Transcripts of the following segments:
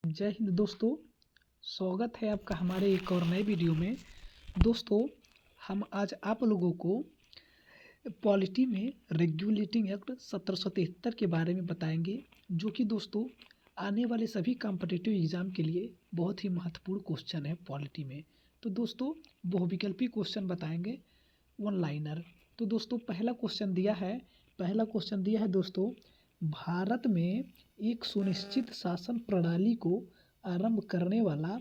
जय हिंद दोस्तों। स्वागत है आपका हमारे एक और नए वीडियो में। दोस्तों, हम आज आप लोगों को पॉलिटी में रेगुलेटिंग एक्ट 1773 के बारे में बताएंगे, जो कि दोस्तों आने वाले सभी कॉम्पिटिटिव एग्ज़ाम के लिए बहुत ही महत्वपूर्ण क्वेश्चन है पॉलिटी में। तो दोस्तों, बहुविकल्पी क्वेश्चन बताएंगे, वन लाइनर। तो दोस्तों, पहला क्वेश्चन दिया है दोस्तों, भारत में एक सुनिश्चित शासन प्रणाली को आरंभ करने वाला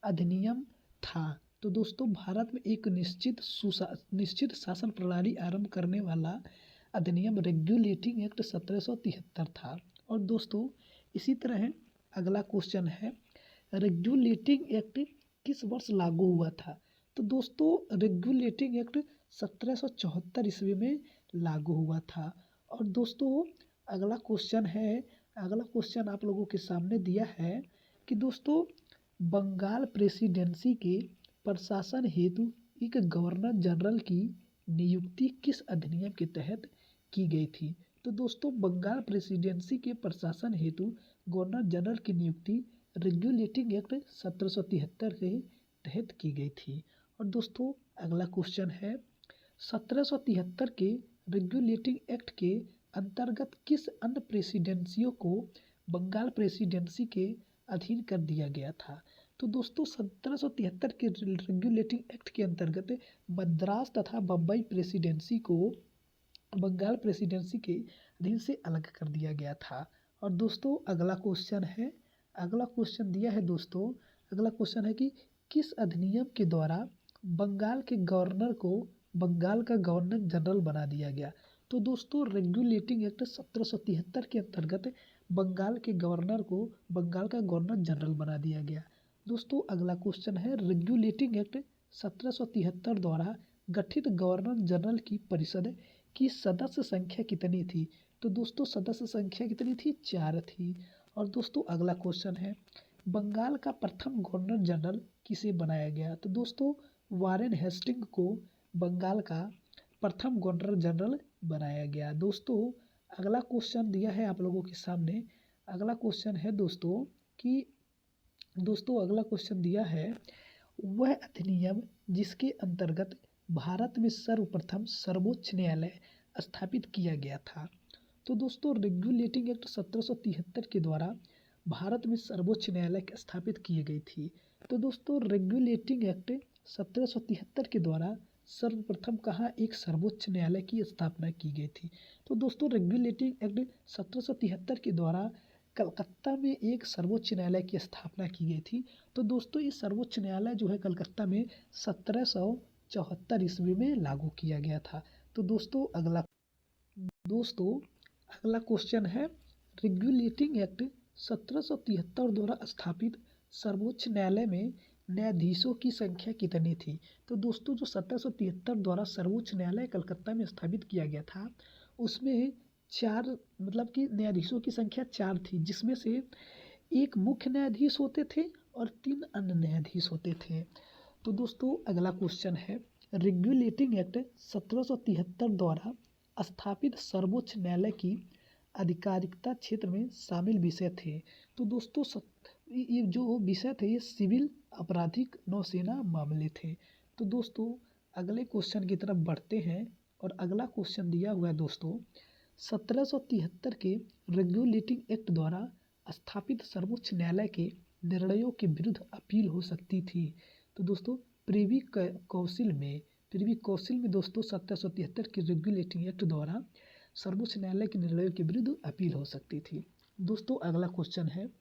अधिनियम था। तो दोस्तों, भारत में एक निश्चित शासन प्रणाली आरंभ करने वाला अधिनियम रेगुलेटिंग एक्ट 1773 था। और दोस्तों, इसी तरह अगला क्वेश्चन है, रेगुलेटिंग एक्ट किस वर्ष लागू हुआ था। तो दोस्तों, रेगुलेटिंग एक्ट 1774 ईस्वी में लागू हुआ था। और दोस्तों, अगला क्वेश्चन आप लोगों के सामने दिया है कि दोस्तों, बंगाल प्रेसिडेंसी के प्रशासन हेतु एक गवर्नर जनरल की नियुक्ति किस अधिनियम के तहत की गई थी। तो दोस्तों, बंगाल प्रेसिडेंसी के प्रशासन हेतु गवर्नर जनरल की नियुक्ति रेगुलेटिंग एक्ट 1773 के तहत की गई थी। और दोस्तों, अगला क्वेश्चन है, 1773 के रेगुलेटिंग एक्ट के अंतर्गत किस अन्य प्रेसिडेंसियों को बंगाल प्रेसिडेंसी के अधीन कर दिया गया था। तो दोस्तों, 1773 के रेगुलेटिंग एक्ट के अंतर्गत मद्रास तथा बम्बई प्रेसिडेंसी को बंगाल प्रेसिडेंसी के अधीन से अलग कर दिया गया था। और दोस्तों, अगला क्वेश्चन दिया है दोस्तों, अगला क्वेश्चन है कि किस अधिनियम के द्वारा बंगाल के गवर्नर को बंगाल का गवर्नर जनरल बना दिया गया। तो दोस्तों, रेगुलेटिंग एक्ट 1773 के अंतर्गत बंगाल के गवर्नर को बंगाल का गवर्नर जनरल बना दिया गया। दोस्तों, अगला क्वेश्चन है, रेगुलेटिंग एक्ट 1773 द्वारा गठित गवर्नर जनरल की परिषद की सदस्य संख्या कितनी थी। तो दोस्तों, सदस्य संख्या कितनी थी, 4 थी। और दोस्तों, अगला क्वेश्चन है, बंगाल का प्रथम गवर्नर जनरल किसे बनाया गया। तो दोस्तों, वारेन हेस्टिंग को बंगाल का प्रथम गवर्नर जनरल बनाया गया। दोस्तों, अगला क्वेश्चन दिया है आप लोगों के सामने, अगला क्वेश्चन है दोस्तों कि अगला क्वेश्चन दिया है, वह अधिनियम जिसके अंतर्गत भारत में सर्वप्रथम सर्वोच्च न्यायालय स्थापित किया गया था। तो दोस्तों, रेगुलेटिंग एक्ट 1773 के द्वारा भारत में सर्वोच्च न्यायालय स्थापित की गई थी। तो दोस्तों, रेगुलेटिंग एक्ट 1773 के द्वारा सर्वप्रथम कहाँ एक सर्वोच्च न्यायालय की स्थापना की गई थी। तो दोस्तों, रेगुलेटिंग एक्ट 1773 के द्वारा कलकत्ता में एक सर्वोच्च न्यायालय की स्थापना की गई थी। तो दोस्तों, ये सर्वोच्च न्यायालय जो है कलकत्ता में 1774 ईस्वी में लागू किया गया था। तो दोस्तों, अगला क्वेश्चन है, रेगुलेटिंग एक्ट 1773 द्वारा स्थापित सर्वोच्च न्यायालय में न्यायाधीशों की संख्या कितनी थी। तो दोस्तों, जो 1773 द्वारा सर्वोच्च न्यायालय कलकत्ता में स्थापित किया गया था, उसमें 4 मतलब कि न्यायाधीशों की संख्या 4 थी, जिसमें से एक मुख्य न्यायाधीश होते थे और 3 अन्य न्यायाधीश होते थे। तो दोस्तों, अगला क्वेश्चन है, रेगुलेटिंग एक्ट 1773 द्वारा स्थापित सर्वोच्च न्यायालय की आधिकारिकता क्षेत्र में शामिल विषय थे। तो दोस्तों, ये जो विषय थे ये सिविल, आपराधिक, नौसेना मामले थे। तो दोस्तों, अगले क्वेश्चन की तरफ बढ़ते हैं। और अगला क्वेश्चन दिया हुआ है दोस्तों, 1773 के रेगुलेटिंग एक्ट द्वारा स्थापित सर्वोच्च न्यायालय के निर्णयों के विरुद्ध अपील हो सकती थी। तो दोस्तों, प्रिवी काउंसिल में दोस्तों 1773 के रेगुलेटिंग एक्ट द्वारा सर्वोच्च न्यायालय के निर्णयों के विरुद्ध अपील हो सकती थी। दोस्तों, अगला क्वेश्चन है,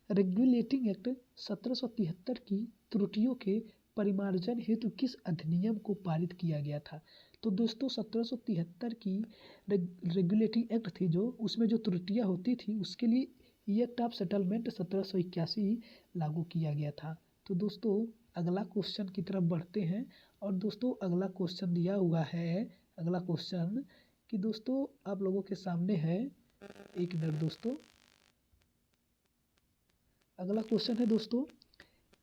रेगुलेटिंग एक्ट 1773 की त्रुटियों के परिमार्जन हेतु किस अधिनियम को पारित किया गया था। तो दोस्तों, 1773 की रेगुलेटिंग एक्ट थी, जो उसमें जो त्रुटियां होती थी उसके लिए एक्ट ऑफ सेटलमेंट 1781 लागू किया गया था। तो दोस्तों, अगला क्वेश्चन की तरफ बढ़ते हैं। और दोस्तों, अगला क्वेश्चन दिया हुआ है, अगला क्वेश्चन कि दोस्तों आप लोगों के सामने है, एक मिनट दोस्तों, अगला क्वेश्चन है दोस्तों,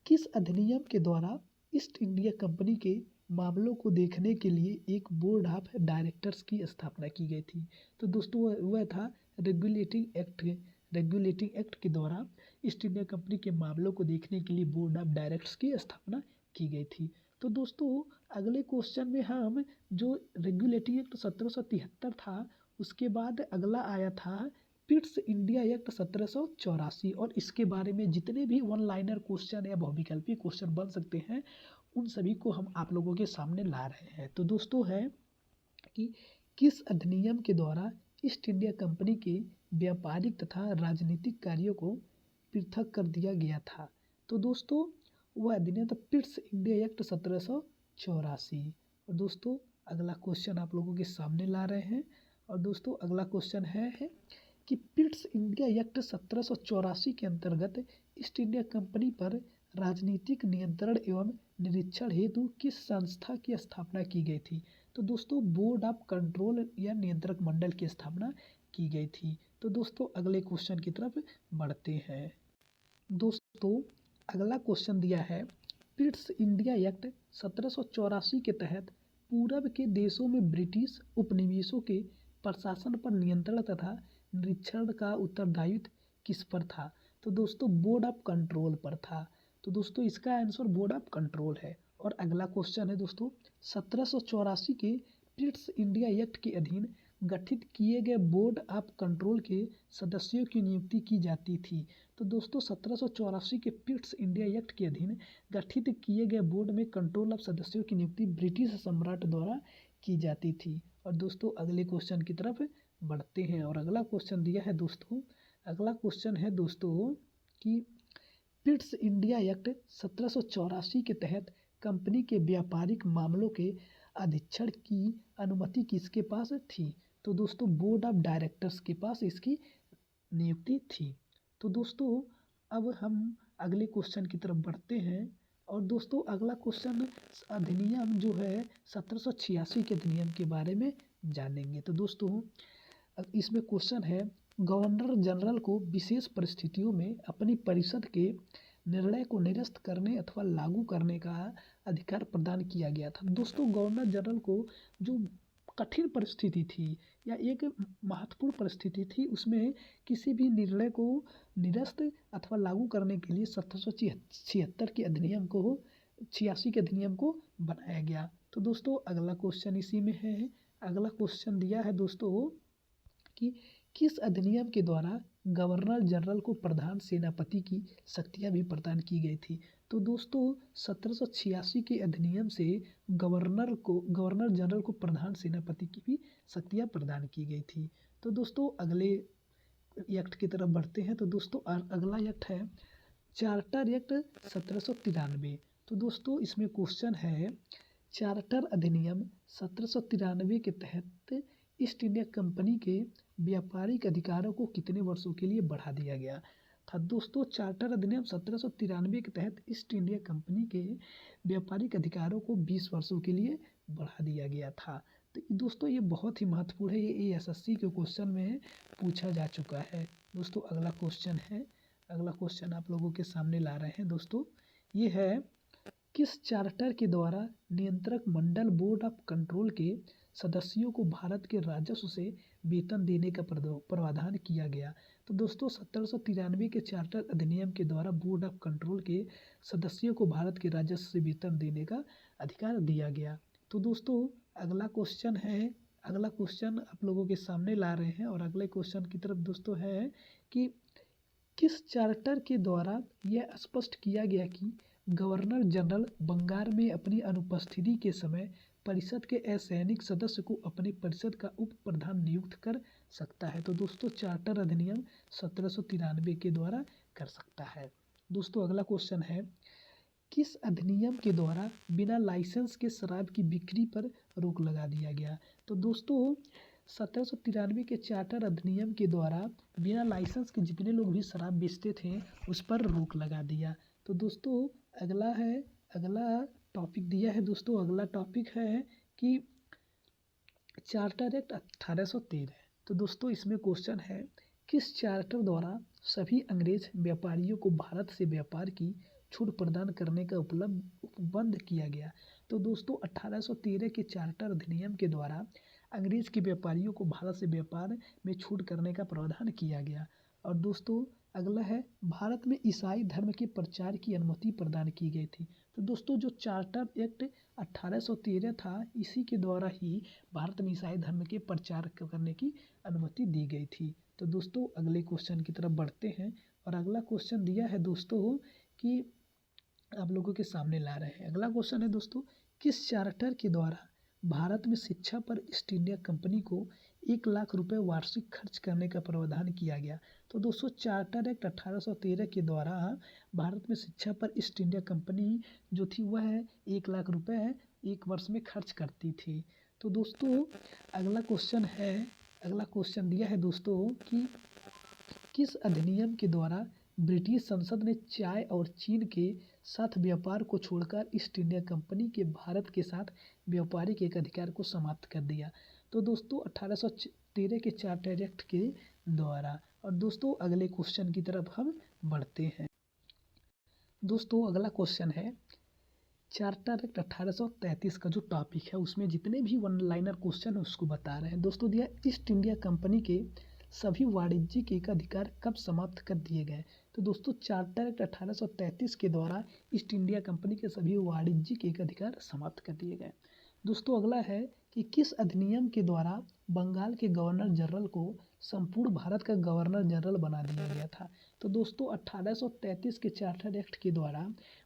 किस अधिनियम के द्वारा ईस्ट इंडिया कंपनी के मामलों को देखने के लिए एक बोर्ड ऑफ डायरेक्टर्स की स्थापना की गई थी। तो दोस्तों, वह था रेगुलेटिंग एक्ट रेगुलेटिंग एक्ट के द्वारा ईस्ट इंडिया कंपनी के मामलों को देखने के लिए बोर्ड ऑफ डायरेक्टर्स की स्थापना की गई थी। तो दोस्तों अगले क्वेश्चन में हम जो रेगुलेटिंग एक्ट 1773 था, उसके बाद अगला आया था पिट्स इंडिया एक्ट 1784, और इसके बारे में जितने भी वन लाइनर क्वेश्चन या बहुविकल्पी क्वेश्चन बन सकते हैं उन सभी को हम आप लोगों के सामने ला रहे हैं। तो दोस्तों है कि किस अधिनियम के द्वारा ईस्ट इंडिया कंपनी के व्यापारिक तथा राजनीतिक कार्यों को पृथक कर दिया गया था? तो दोस्तों वह अधिनियम था पिट्स इंडिया एक्ट 1784। और दोस्तों अगला क्वेश्चन आप लोगों के सामने ला रहे हैं, और दोस्तों अगला क्वेश्चन है कि पिट्स इंडिया एक्ट 1784 के अंतर्गत ईस्ट इंडिया कंपनी पर राजनीतिक नियंत्रण एवं निरीक्षण हेतु किस संस्था की स्थापना की गई थी? तो दोस्तों बोर्ड ऑफ कंट्रोल या नियंत्रक मंडल की स्थापना की गई थी। तो दोस्तों अगले क्वेश्चन की तरफ बढ़ते हैं। दोस्तों अगला क्वेश्चन दिया है पिट्स इंडिया एक्ट 1784 के तहत पूरब के देशों में ब्रिटिश उपनिवेशों के प्रशासन पर नियंत्रण तथा निरीक्षण का उत्तरदायित्व किस पर था? तो दोस्तों बोर्ड ऑफ कंट्रोल पर था। तो दोस्तों इसका आंसर बोर्ड ऑफ कंट्रोल है। और अगला क्वेश्चन है दोस्तों 1784 के पिट्स इंडिया एक्ट के अधीन गठित किए गए बोर्ड ऑफ कंट्रोल के सदस्यों की नियुक्ति की जाती थी। तो दोस्तों 1784 के पिट्स इंडिया एक्ट के अधीन गठित किए गए बोर्ड में कंट्रोल ऑफ सदस्यों की नियुक्ति ब्रिटिश सम्राट द्वारा की जाती थी। और दोस्तों अगले क्वेश्चन की तरफ बढ़ते हैं, और अगला क्वेश्चन दिया है दोस्तों, अगला क्वेश्चन है दोस्तों कि पिट्स इंडिया एक्ट 1784 के तहत कंपनी के व्यापारिक मामलों के अधीक्षण की अनुमति किसके पास थी? तो दोस्तों बोर्ड ऑफ डायरेक्टर्स के पास इसकी नियुक्ति थी। तो दोस्तों अब हम अगले क्वेश्चन की तरफ बढ़ते हैं, और दोस्तों अगला क्वेश्चन अधिनियम जो है 1786 के अधिनियम के बारे में जानेंगे। तो दोस्तों इसमें क्वेश्चन है गवर्नर जनरल को विशेष परिस्थितियों में अपनी परिषद के निर्णय को निरस्त करने अथवा लागू करने का अधिकार प्रदान किया गया था। दोस्तों गवर्नर जनरल को जो कठिन परिस्थिति थी या एक महत्वपूर्ण परिस्थिति थी, उसमें किसी भी निर्णय को निरस्त अथवा लागू करने के लिए 1776 के अधिनियम को 86 के अधिनियम को बनाया गया। तो दोस्तों अगला क्वेश्चन इसी में है। अगला क्वेश्चन दिया है दोस्तों कि किस अधिनियम के द्वारा गवर्नर जनरल को प्रधान सेनापति की शक्तियाँ भी प्रदान की गई थी? तो दोस्तों 1786 के अधिनियम से गवर्नर जनरल को प्रधान सेनापति की भी शक्तियाँ प्रदान की गई थी। तो दोस्तों अगले एक्ट की तरफ बढ़ते हैं। तो दोस्तों अगला एक्ट है चार्टर एक्ट 1793। तो दोस्तों इसमें क्वेश्चन है चार्टर अधिनियम 1793 के तहत ईस्ट इंडिया कंपनी के व्यापारिक अधिकारों को कितने वर्षों के लिए बढ़ा दिया गया था? दोस्तों चार्टर अधिनियम 1793 के तहत ईस्ट इंडिया कंपनी के व्यापारिक अधिकारों को 20 वर्षों के लिए बढ़ा दिया गया था। तो दोस्तों ये बहुत ही महत्वपूर्ण है, ये एसएससी के क्वेश्चन में पूछा जा चुका है। दोस्तों अगला क्वेश्चन है, अगला क्वेश्चन आप लोगों के सामने ला रहे हैं दोस्तों, ये है किस चार्टर के द्वारा नियंत्रक मंडल बोर्ड ऑफ कंट्रोल के सदस्यों को भारत के राजस्व से वेतन देने का प्रावधान किया गया? तो दोस्तों 1793 के चार्टर अधिनियम के द्वारा बोर्ड ऑफ कंट्रोल के सदस्यों को भारत के राजस्व से वेतन देने का अधिकार दिया गया। तो दोस्तों अगला क्वेश्चन है, अगला क्वेश्चन आप लोगों के सामने ला रहे हैं, और अगले क्वेश्चन की तरफ दोस्तों है कि किस चार्टर के द्वारा यह स्पष्ट किया गया कि गवर्नर जनरल बंगाल में अपनी अनुपस्थिति के समय परिषद के असैनिक सदस्य को अपनी परिषद का उप प्रधान नियुक्त कर सकता है? तो दोस्तों चार्टर अधिनियम 1793 के द्वारा कर सकता है। दोस्तों अगला क्वेश्चन है किस अधिनियम के द्वारा बिना लाइसेंस के शराब की बिक्री पर रोक लगा दिया गया? तो दोस्तों 1793 के चार्टर अधिनियम के द्वारा बिना लाइसेंस के जितने लोग भी शराब बेचते थे उस पर रोक लगा दिया। तो दोस्तों अगला टॉपिक दिया है दोस्तों, अगला टॉपिक है कि चार्टर एक्ट 1813। तो दोस्तों इसमें क्वेश्चन है किस चार्टर द्वारा सभी अंग्रेज व्यापारियों को भारत से व्यापार की छूट प्रदान करने का उपबंध किया गया? तो दोस्तों 1813 के चार्टर अधिनियम के द्वारा अंग्रेज के व्यापारियों को भारत से व्यापार में छूट करने का प्रावधान किया गया। और दोस्तों अगला है भारत में ईसाई धर्म के प्रचार की अनुमति प्रदान की गई थी। तो दोस्तों जो चार्टर एक्ट 1813 था, इसी के द्वारा ही भारत में ईसाई धर्म के प्रचार करने की अनुमति दी गई थी। तो दोस्तों अगले क्वेश्चन की तरफ बढ़ते हैं और अगला क्वेश्चन दिया है दोस्तों कि आप लोगों के सामने ला रहे हैं। अगला क्वेश्चन है दोस्तों, किस चार्टर के द्वारा भारत में शिक्षा पर ईस्ट इंडिया कंपनी को 1 लाख रुपए वार्षिक खर्च करने का प्रावधान किया गया? तो दोस्तों चार्टर एक्ट 1813 के द्वारा भारत में शिक्षा पर ईस्ट इंडिया कंपनी जो थी वह 1 लाख रुपए 1 वर्ष में खर्च करती थी। तो दोस्तों अगला क्वेश्चन दिया है दोस्तों कि किस अधिनियम के द्वारा ब्रिटिश संसद ने चाय और चीन के साथ व्यापार को छोड़कर ईस्ट इंडिया कंपनी के भारत के साथ व्यापारिक एक अधिकार को समाप्त कर दिया? तो दोस्तों 1813 के चार्टर एक्ट के द्वारा। और दोस्तों अगले क्वेश्चन की तरफ हम बढ़ते हैं। दोस्तों अगला क्वेश्चन है चार्टर एक्ट 1833 का जो टॉपिक है उसमें जितने भी वन लाइनर क्वेश्चन है उसको बता रहे हैं। दोस्तों दिया ईस्ट इंडिया कंपनी के सभी वाणिज्यिक एकाधिकार कब समाप्त कर दिए गए? तो दोस्तों चार्टर एक्ट 1833 के द्वारा ईस्ट इंडिया कंपनी के सभी वाणिज्यिक एकाधिकार समाप्त कर दिए गए। दोस्तों अगला है कि किस अधिनियम के द्वारा बंगाल के गवर्नर जनरल को संपूर्ण भारत का गवर्नर जनरल बना दिया गया था? तो दोस्तों 1833 के चार्टर एक्ट के द्वारा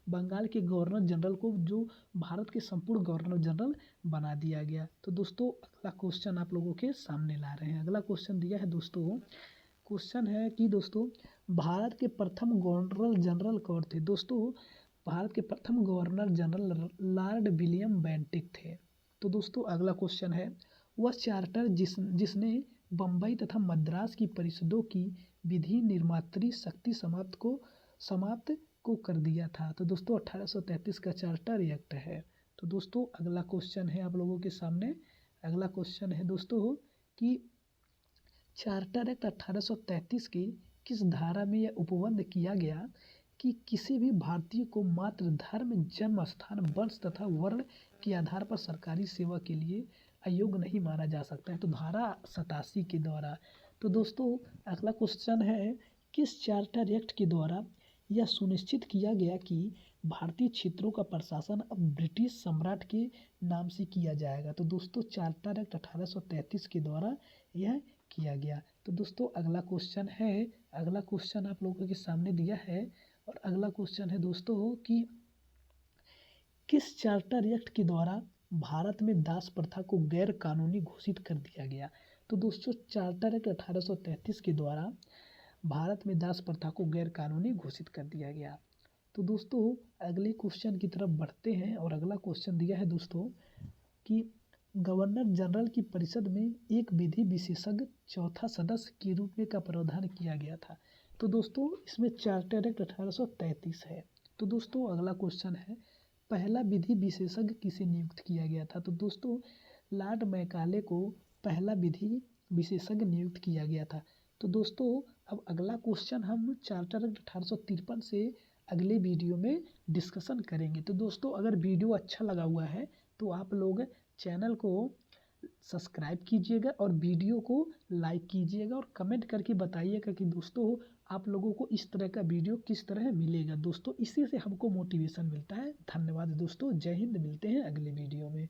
बंगाल के गवर्नर जनरल को जो भारत के संपूर्ण गवर्नर जनरल बना दिया गया। तो दोस्तों अगला क्वेश्चन आप लोगों के सामने ला रहे हैं। अगला क्वेश्चन दिया है दोस्तों, क्वेश्चन है कि दोस्तों भारत के प्रथम गवर्नर जनरल कौन थे? दोस्तों भारत के प्रथम governor general Lord William Bentinck थे। तो दोस्तों अगला क्वेश्चन है वह चार्टर जिसने बम्बई तथा मद्रास की परिषदों की विधि निर्मात्री शक्ति समाप्त को कर दिया था? तो दोस्तों 1833 का चार्टर एक्ट है। तो दोस्तों अगला क्वेश्चन है आप लोगों के सामने। अगला क्वेश्चन है दोस्तों कि चार्टर एक्ट 1833 की किस धारा में यह उपबंध किया गया कि किसी भी भारतीय को मात्र धर्म, जन्म स्थान, वंश तथा वर्ण के आधार पर सरकारी सेवा के लिए अयोग्य नहीं माना जा सकता है? तो धारा 87 के द्वारा। तो दोस्तों अगला क्वेश्चन है किस चार्टर एक्ट के द्वारा यह सुनिश्चित किया गया कि भारतीय क्षेत्रों का प्रशासन अब ब्रिटिश सम्राट के नाम से किया जाएगा? तो दोस्तों चार्टर एक्ट 1833 के द्वारा यह किया गया। तो दोस्तों अगला क्वेश्चन आप लोगों के सामने दिया है और अगला क्वेश्चन है दोस्तों कि किस चार्टर एक्ट के द्वारा भारत में दास प्रथा को गैर कानूनी घोषित कर दिया गया? तो दोस्तों चार्टर एक्ट 1833 के द्वारा भारत में दास प्रथा को गैर कानूनी घोषित कर दिया गया। तो दोस्तों अगले क्वेश्चन की तरफ बढ़ते हैं और अगला क्वेश्चन दिया है दोस्तों कि गवर्नर जनरल की परिषद में एक विधि विशेषज्ञ चौथा सदस्य के रूप में का प्रावधान किया गया था? तो दोस्तों इसमें चार्टर एक्ट 1833 है। तो दोस्तों अगला क्वेश्चन है पहला विधि विशेषज्ञ किसे नियुक्त किया गया था? तो दोस्तों लॉर्ड मैकाले को पहला विधि विशेषज्ञ नियुक्त किया गया था। तो दोस्तों अब अगला क्वेश्चन हम चार्टर एक्ट 1853 से अगले वीडियो में डिस्कशन करेंगे। तो दोस्तों अगर वीडियो अच्छा लगा हुआ है तो आप लोग चैनल को सब्सक्राइब कीजिएगा और वीडियो को लाइक कीजिएगा और कमेंट करके बताइएगा कि दोस्तों आप लोगों को इस तरह का वीडियो किस तरह मिलेगा। दोस्तों इसी से हमको मोटिवेशन मिलता है। धन्यवाद दोस्तों, जय हिंद। मिलते हैं अगले वीडियो में।